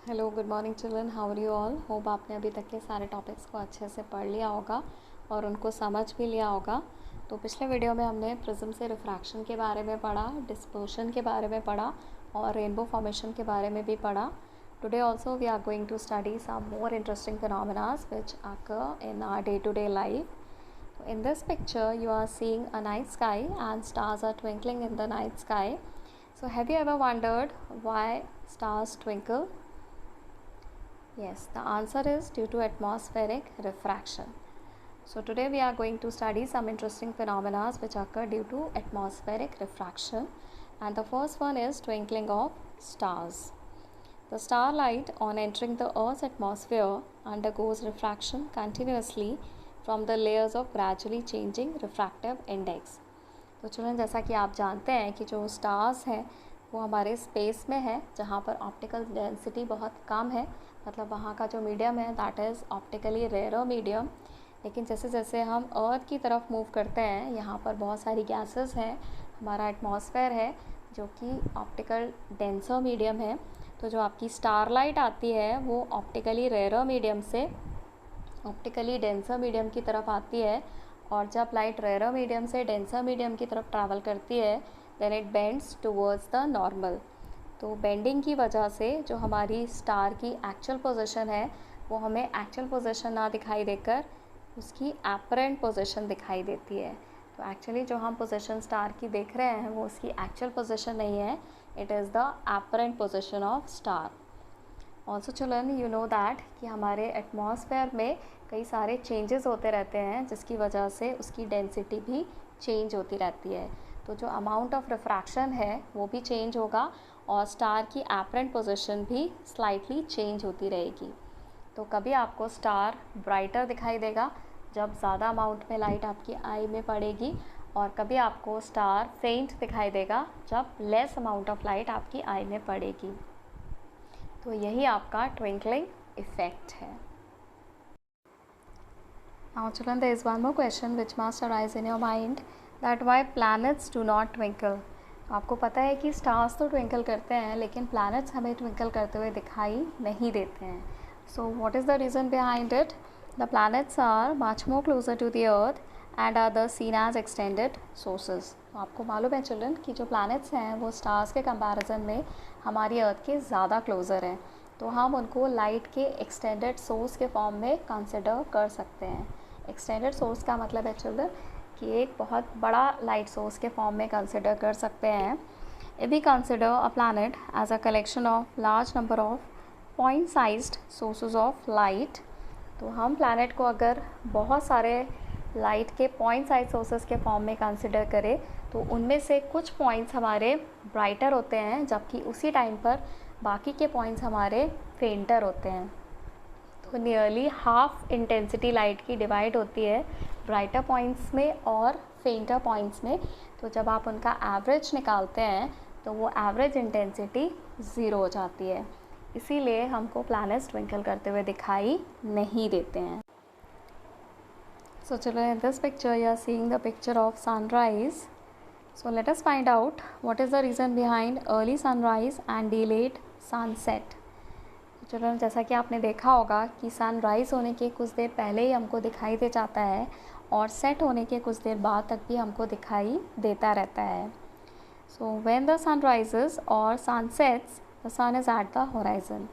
Hello, good morning children. How are you all? Hope आपने अभी तक के सारे टॉपिक्स को अच्छे से पढ़ लिया होगा और उनको समझ भी लिया होगा। तो पिछले वीडियो में हमने प्रिज्म से रिफ्रैक्शन के बारे में पढ़ा, डिस्पर्शन के बारे में पढ़ा और रेनबो फॉर्मेशन के बारे में भी पढ़ा। Today also we are going to study some more interesting phenomenas which occur in our day to day life. In this picture you are seeing a night sky and stars are twinkling in the night sky. So have you ever wondered why stars twinkle? Yes, the answer is due to atmospheric refraction. So today we are going to study some interesting phenomena which occur due to atmospheric refraction, and the first one is twinkling of stars. The starlight on entering the Earth's atmosphere undergoes refraction continuously from the layers of gradually changing refractive index. तो चलिए, जैसा कि आप जानते हैं कि जो stars हैं वो हमारे स्पेस में है जहाँ पर ऑप्टिकल डेंसिटी बहुत कम है, मतलब वहाँ का जो मीडियम है that is optically rare medium. लेकिन जैसे जैसे हम अर्थ की तरफ मूव करते हैं यहाँ पर बहुत सारी गैसेस हैं, हमारा एटमॉस्फेयर है जो कि ऑप्टिकल डेंसर मीडियम है. तो जो आपकी स्टारलाइट आती है वो ऑप्टिकली रेयर मीडियम से ऑप्टिकली डेंसर मीडियम की तरफ आती है, और जब लाइट रेयर मीडियम से डेंसर मीडियम की तरफ ट्रैवल करती है then it bends towards the normal. तो बेंडिंग की वजह से जो हमारी स्टार की एक्चुअल पोजीशन है वो हमें एक्चुअल पोजीशन ना दिखाई देकर उसकी एपरेंट पोजीशन दिखाई देती है. तो एक्चुअली जो हम पोजीशन स्टार की देख रहे हैं वो उसकी एक्चुअल पोजीशन नहीं है, it is the apparent position of star. Also children, you know that कि हमारे एटमॉस्फेयर में कई सारे चेंजेस होते रहते हैं जिसकी वजह से उसकी डेंसिटी भी चेंज होती रहती है. तो जो अमाउंट ऑफ रिफ्रैक्शन है वो भी चेंज होगा और स्टार की एपरेंट पोजीशन भी स्लाइटली चेंज होती रहेगी. तो कभी आपको स्टार ब्राइटर दिखाई देगा जब ज़्यादा अमाउंट में लाइट आपकी आई में पड़ेगी, और कभी आपको स्टार फेंट दिखाई देगा जब लेस अमाउंट ऑफ लाइट आपकी आई में पड़ेगी. तो यही आपका ट्विंकलिंग इफेक्ट है. Now children, there is one more question which must arise in your mind, that why planets do not twinkle. आपको पता है कि स्टार्स तो ट्विंकल करते हैं लेकिन प्लैनेट्स हमें ट्विंकल करते हुए दिखाई नहीं देते हैं. So what is the reason behind it? The planets are much more closer to the earth and are the seen as extended sources. तो आपको मालूम है चिल्ड्रन कि जो प्लैनेट्स हैं वो स्टार्स के कंपैरिजन में हमारी अर्थ के ज़्यादा क्लोज़र हैं, तो हम उनको लाइट के एक्सटेंडेड सोर्स के फॉर्म में कंसिडर कर सकते हैं. एक्सटेंडेड सोर्स का मतलब है चिल्ड्रन कि एक बहुत बड़ा लाइट सोर्स के फॉर्म में कंसिडर कर सकते हैं. If we consider a planet as a collection of large number of point sized sources of light, तो हम प्लैनेट को अगर बहुत सारे लाइट के पॉइंट साइज सोर्सेज के फॉर्म में कंसिडर करें तो उनमें से कुछ पॉइंट्स हमारे ब्राइटर होते हैं जबकि उसी टाइम पर बाकी के पॉइंट्स हमारे फेंटर होते हैं. तो नियरली हाफ इंटेंसिटी लाइट की डिवाइड होती है ब्राइटर पॉइंट्स में और फेंटर पॉइंट्स में. तो जब आप उनका एवरेज निकालते हैं तो वो एवरेज इंटेंसिटी ज़ीरो हो जाती है, इसीलिए हमको प्लैनेट्स ट्विंकल करते हुए दिखाई नहीं देते हैं. So children, in this picture you are seeing the picture of sunrise. So let us find out what is the reason behind early sunrise and delayed sunset. Children, जैसा कि आपने देखा होगा कि सनराइज़ होने के कुछ देर पहले ही हमको दिखाई दे जाता है और सेट होने के कुछ देर बाद तक भी हमको दिखाई देता रहता है. So when the sun rises और sun sets the sun is at the horizon.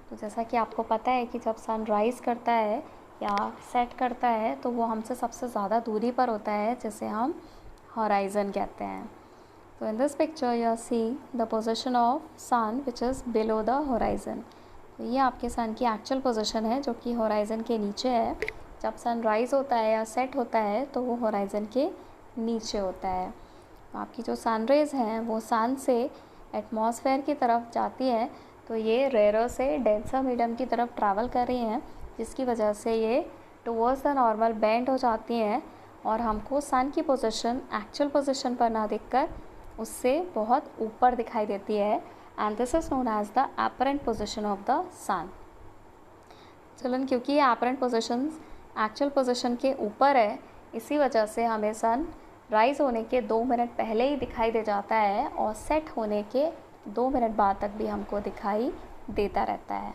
तो जैसा कि आपको पता है कि जब सन राइज़ करता है या सेट करता है तो वो हमसे सबसे ज़्यादा दूरी पर होता है जिसे हम होराइज़न कहते हैं. तो in this picture you are seeing the position of sun which is below the horizon. तो ये आपके सन की एक्चुअल पोजीशन है जो कि होराइज़न के नीचे है. जब सन राइज़ होता है या सेट होता है तो वो होराइज़न के नीचे होता है. आपकी जो सन रेज़ हैं वो सन से एटमॉस्फेयर की तरफ जाती है, तो ये रेयर से डेंसर मीडियम की तरफ ट्रैवल कर रही हैं जिसकी वजह से ये टुवर्ड्स द नॉर्मल बेंड हो जाती हैं और हमको सन की पोजीशन एक्चुअल पोजीशन पर ना दिखकर उससे बहुत ऊपर दिखाई देती है, and this is known as the apparent position of the sun. चलन, क्योंकि ये apparent position actual position के ऊपर है इसी वजह से हमें सन राइज़ होने के 2 मिनट पहले ही दिखाई दे जाता है और सेट होने के 2 मिनट बाद तक भी हमको दिखाई देता रहता है.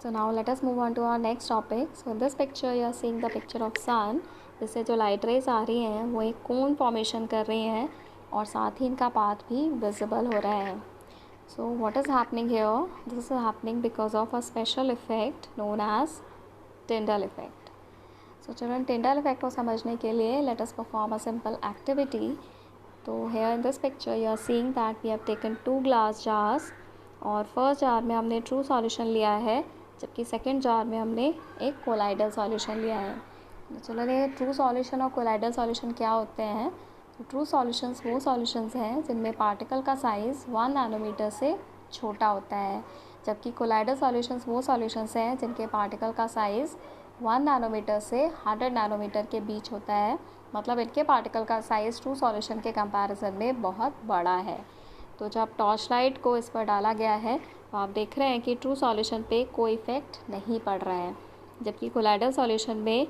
So now let us move on to our next topic. So in this picture you are seeing the picture of sun. जिससे जो लाइट रेज आ रही हैं वो एक कोन फॉर्मेशन कर रही हैं और साथ ही इनका पाथ भी विजिबल हो रहा है. So what is happening here? This is happening because of a special effect known as Tyndall effect. So children, Tyndall effect को समझने के लिए let us perform a simple activity. तो here in this picture you are seeing that we have taken 2 glass jars और first jar में हमने true solution लिया है जबकि सेकंड जार में हमने एक कोलाइडल सॉल्यूशन लिया है. तो चलो ये ट्रू सॉल्यूशन और कोलाइडल सॉल्यूशन क्या होते हैं. तो ट्रू सॉल्यूशंस वो सॉल्यूशंस हैं जिनमें पार्टिकल का साइज़ 1 नैनोमीटर से छोटा होता है, जबकि कोलाइडल सॉल्यूशंस वो सॉल्यूशंस हैं जिनके पार्टिकल का साइज़ 1 नैनोमीटर से 100 नैनोमीटर के बीच होता है. मतलब इनके पार्टिकल का साइज़ ट्रू सॉल्यूशन के कंपैरिजन में बहुत बड़ा है. तो जब टॉर्च लाइट को इस पर डाला गया है तो आप देख रहे हैं कि ट्रू सॉल्यूशन पे कोई इफ़ेक्ट नहीं पड़ रहा है, जबकि कोलाइडल सॉल्यूशन में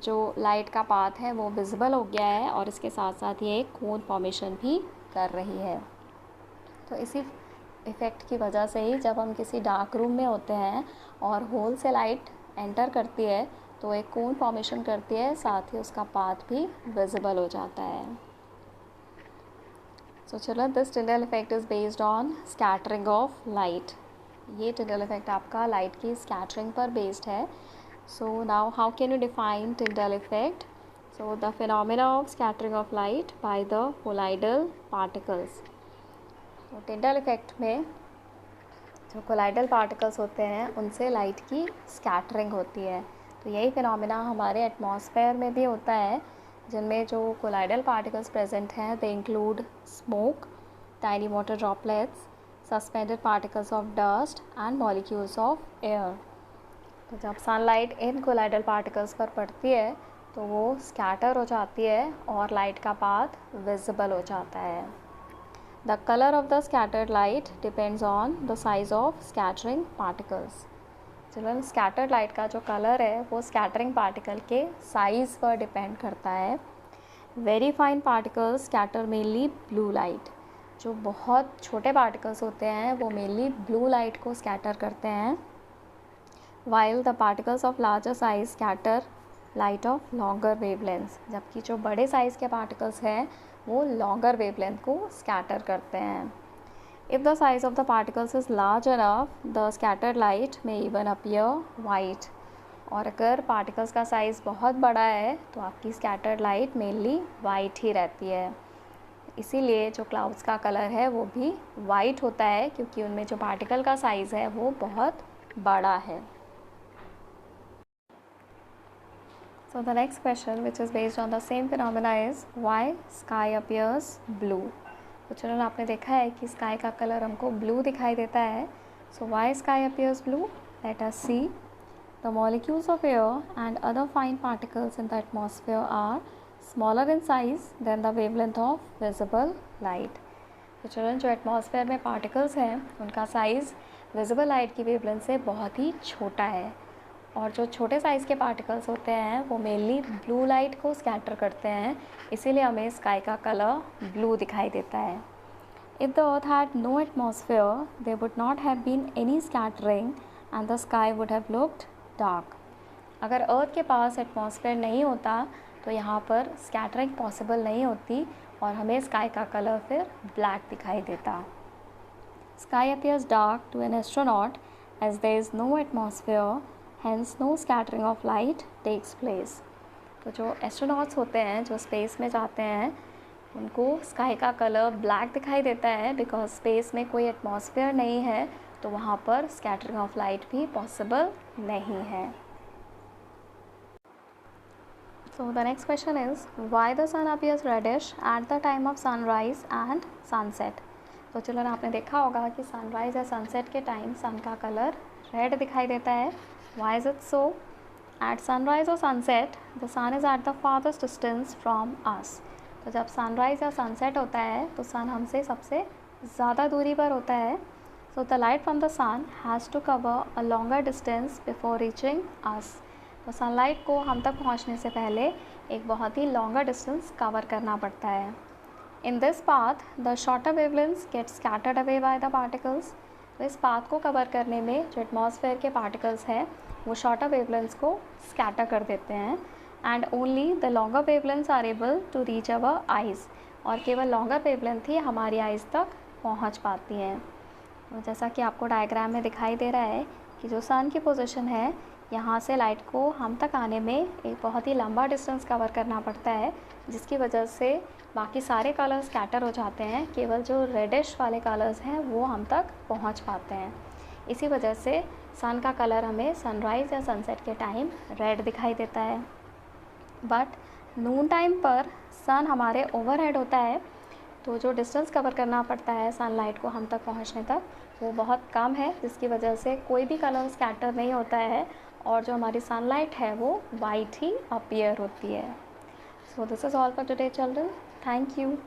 जो लाइट का पाथ है वो विजिबल हो गया है और इसके साथ साथ ये एक कोन फॉर्मेशन भी कर रही है. तो इसी इफ़ेक्ट की वजह से ही जब हम किसी डार्क रूम में होते हैं और होल से लाइट एंटर करती है तो एक कोन फॉर्मेशन करती है, साथ ही उसका पाथ भी विजिबल हो जाता है. So children, this Tyndall effect is based on scattering of light. ये Tyndall effect आपका light की scattering पर based है. So now how can you define Tyndall effect? So the phenomena of scattering of light by the colloidal particles. तो Tyndall effect में जो colloidal particles होते हैं उनसे light की scattering होती है. तो यही phenomena हमारे atmosphere में भी होता है, जिनमें जो कोलाइडल पार्टिकल्स प्रेजेंट हैं they include smoke, tiny water droplets, suspended particles of dust and molecules of air. तो जब सनलाइट इन कोलाइडल पार्टिकल्स पर पड़ती है तो वो स्कैटर हो जाती है और लाइट का पाथ विजिबल हो जाता है. The colour of the scattered light depends on the size of scattering particles. Children, scattered light का जो कलर है वो स्कैटरिंग पार्टिकल के साइज़ पर डिपेंड करता है. Very fine particles scatter mainly blue light. जो बहुत छोटे पार्टिकल्स होते हैं वो मेनली ब्लू लाइट को स्कैटर करते हैं, while the particles of larger size scatter light of longer wavelength. जबकि जो बड़े साइज़ के पार्टिकल्स हैं वो लॉन्गर वेवलेंथ को स्कैटर करते हैं. If the size of the particles is large enough, the scattered light may even appear white. और अगर पार्टिकल्स का साइज़ बहुत बड़ा है तो आपकी स्कैटर्ड लाइट मेनली वाइट ही रहती है. इसीलिए जो क्लाउड्स का कलर है वो भी वाइट होता है, क्योंकि उनमें जो पार्टिकल का साइज़ है वो बहुत बड़ा है. So the next question, which is based on the same phenomena, is why sky appears blue. तो चलो आपने देखा है कि स्काई का कलर हमको ब्लू दिखाई देता है. So why sky appears blue? Let us see. The molecules of air and other fine particles in the atmosphere are smaller in size than the wavelength of visible light. तो चलो जो atmosphere में particles हैं उनका size visible light की wavelength से बहुत ही छोटा है, और जो छोटे साइज़ के पार्टिकल्स होते हैं वो मेनली ब्लू लाइट को स्कैटर करते हैं, इसीलिए हमें स्काई का कलर ब्लू दिखाई देता है. If the earth had no atmosphere there would not have been any scattering and the sky would have looked dark. अगर अर्थ के पास एटमॉस्फेयर नहीं होता तो यहाँ पर स्कैटरिंग पॉसिबल नहीं होती और हमें स्काई का कलर फिर ब्लैक दिखाई देता. Sky appears dark to an astronaut as there is no atmosphere, hence no scattering of light takes place. तो जो एस्ट्रोनॉट्स होते हैं जो स्पेस में जाते हैं उनको स्काई का कलर ब्लैक दिखाई देता है, बिकॉज स्पेस में कोई एटमॉस्फेयर नहीं है तो वहाँ पर स्कैटरिंग ऑफ लाइट भी पॉसिबल नहीं है. So the next question is why the sun appears reddish at the time of sunrise and sunset. तो चलो आपने देखा होगा कि सनराइज़ या सनसेट के टाइम सन का कलर रेड दिखाई देता है. Why is it so? At sunrise or sunset, the sun is at the farthest distance from us. तो जब सनराइज़ या सनसेट होता है तो सन हमसे सबसे ज़्यादा दूरी पर होता है. So the light from the sun has to cover a longer distance before reaching us. तो सनलाइट को हम तक पहुंचने से पहले एक बहुत ही लॉन्गर डिस्टेंस कवर करना पड़ता है. In this path, the shorter wavelengths get scattered away by the particles. तो इस पाथ को कवर करने में जो एटमॉस्फेयर के पार्टिकल्स हैं वो शॉर्टर वेवलेंथ्स को स्कैटर कर देते हैं and only the longer wavelengths are able to reach our eyes, और केवल लॉन्गर वेवलेंथ ही हमारी आइज़ तक पहुंच पाती हैं। तो जैसा कि आपको डायग्राम में दिखाई दे रहा है कि जो सन की पोजीशन है, यहाँ से लाइट को हम तक आने में एक बहुत ही लंबा डिस्टेंस कवर करना पड़ता है, जिसकी वजह से बाकी सारे कलर्स स्कैटर हो जाते हैं, केवल जो रेडिश वाले कलर्स हैं वो हम तक पहुंच पाते हैं। इसी वजह से सन का कलर हमें सनराइज़ या सनसेट के टाइम रेड दिखाई देता है। बट नून टाइम पर सन हमारे ओवरहेड होता है, तो जो डिस्टेंस कवर करना पड़ता है सनलाइट को हम तक पहुंचने तक वो बहुत कम है, जिसकी वजह से कोई भी कलर स्कैटर नहीं होता है और जो हमारी सनलाइट है वो वाइट ही अपीयर होती है। So this is all for today children, thank you.